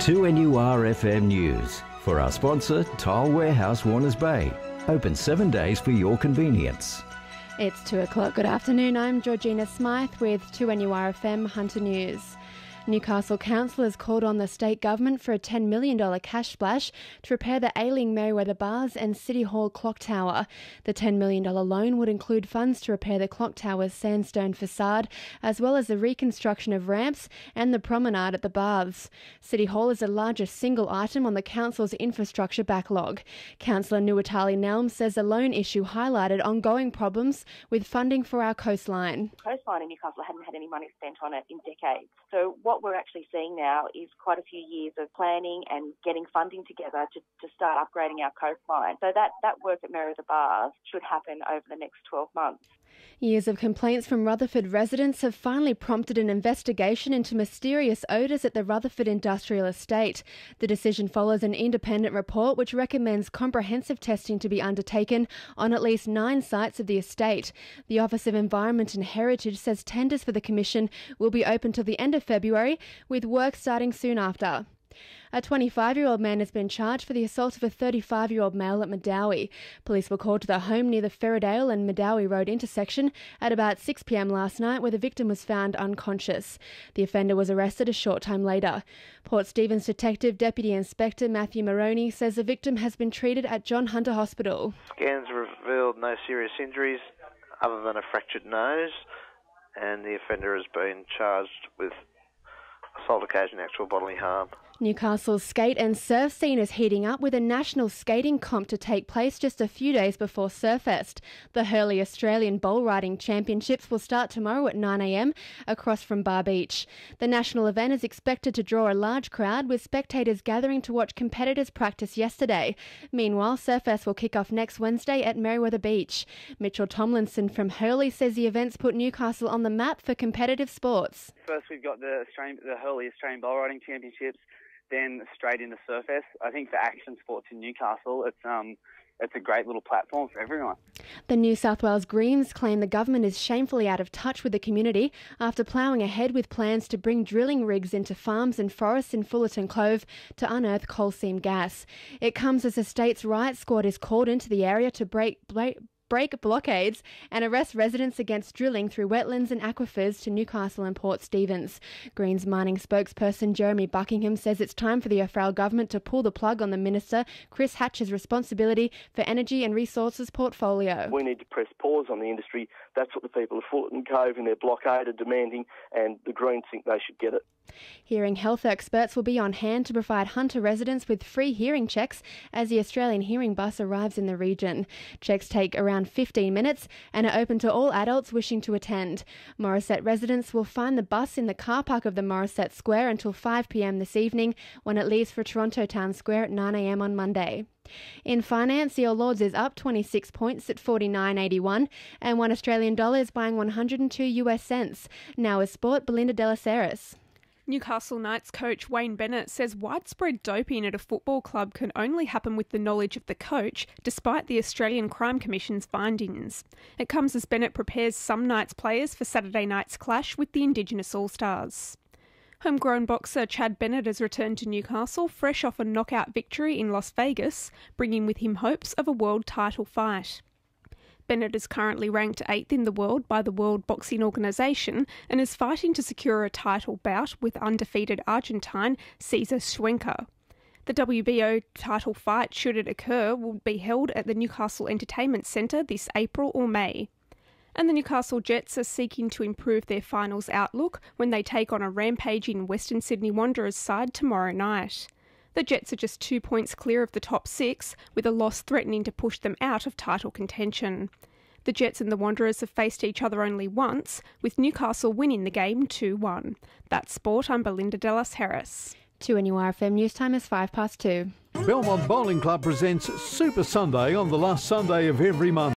2NURFM News. For our sponsor, Tile Warehouse, Warners Bay. Open 7 days for your convenience. It's 2 o'clock. Good afternoon. I'm Georgina Smyth with 2NURFM Hunter News. Newcastle Council has called on the state government for a $10 million cash splash to repair the ailing Merewether Bars and City Hall clock tower. The $10 million loan would include funds to repair the clock tower's sandstone facade, as well as the reconstruction of ramps and the promenade at the baths. City Hall is the largest single item on the council's infrastructure backlog. Councillor Nuatali Nelm says the loan issue highlighted ongoing problems with funding for our coastline. Coastline in Newcastle hadn't had any money spent on it in decades. So what we're actually seeing now is quite a few years of planning and getting funding together to start upgrading our coastline. So that work at Merewether Bars should happen over the next 12 months. Years of complaints from Rutherford residents have finally prompted an investigation into mysterious odours at the Rutherford Industrial Estate. The decision follows an independent report which recommends comprehensive testing to be undertaken on at least 9 sites of the estate. The Office of Environment and Heritage says tenders for the commission will be open till the end of February, with work starting soon after. A 25-year-old man has been charged for the assault of a 35-year-old male at Medowie. Police were called to the home near the Ferrydale and Medowie Road intersection at about 6 p.m. last night, where the victim was found unconscious. The offender was arrested a short time later. Port Stephens Detective Deputy Inspector Matthew Maroney says the victim has been treated at John Hunter Hospital. Scans revealed no serious injuries other than a fractured nose, and the offender has been charged with assault occasioning actual bodily harm. Newcastle's skate and surf scene is heating up with a national skating comp to take place just a few days before Surfest. The Hurley Australian Bowl Riding Championships will start tomorrow at 9 a.m. across from Bar Beach. The national event is expected to draw a large crowd, with spectators gathering to watch competitors practice yesterday. Meanwhile, Surfest will kick off next Wednesday at Merewether Beach. Mitchell Tomlinson from Hurley says the events put Newcastle on the map for competitive sports. First, we've got the Hurley Australian Bowl Riding Championships, then straight into Surfest. I think for action sports in Newcastle, it's a great little platform for everyone. The New South Wales Greens claim the government is shamefully out of touch with the community after ploughing ahead with plans to bring drilling rigs into farms and forests in Fullerton Cove to unearth coal seam gas. It comes as the state's riot squad is called into the area to break blockades and arrest residents against drilling through wetlands and aquifers to Newcastle and Port Stephens. Greens mining spokesperson Jeremy Buckingham says it's time for the federal government to pull the plug on the Minister Chris Hatch's responsibility for energy and resources portfolio. We need to press pause on the industry. That's what the people of Fullerton Cove in their blockade are demanding, and the Greens think they should get it. Hearing health experts will be on hand to provide Hunter residents with free hearing checks as the Australian Hearing Bus arrives in the region. Checks take around 15 minutes and are open to all adults wishing to attend. Morisset residents will find the bus in the car park of the Morisset Square until 5 p.m. this evening, when it leaves for Toronto Town Square at 9 a.m. on Monday. In finance, the All Ords is up 26 points at 49.81 and $1 Australian is buying 102 US cents. Now is sport, Belinda De Las Heras. Newcastle Knights coach Wayne Bennett says widespread doping at a football club can only happen with the knowledge of the coach, despite the Australian Crime Commission's findings. It comes as Bennett prepares some Knights players for Saturday night's clash with the Indigenous All-Stars. Homegrown boxer Chad Bennett has returned to Newcastle fresh off a knockout victory in Las Vegas, bringing with him hopes of a world title fight. Bennett is currently ranked 8th in the world by the World Boxing Organisation and is fighting to secure a title bout with undefeated Argentine Cesar Schwenker. The WBO title fight, should it occur, will be held at the Newcastle Entertainment Centre this April or May. And the Newcastle Jets are seeking to improve their finals outlook when they take on a rampaging Western Sydney Wanderers side tomorrow night. The Jets are just 2 points clear of the top 6, with a loss threatening to push them out of title contention. The Jets and the Wanderers have faced each other only once, with Newcastle winning the game 2-1. That's sport. I'm Belinda De Las Heras. 2NURFM News Time is 2:05. Belmont Bowling Club presents Super Sunday on the last Sunday of every month.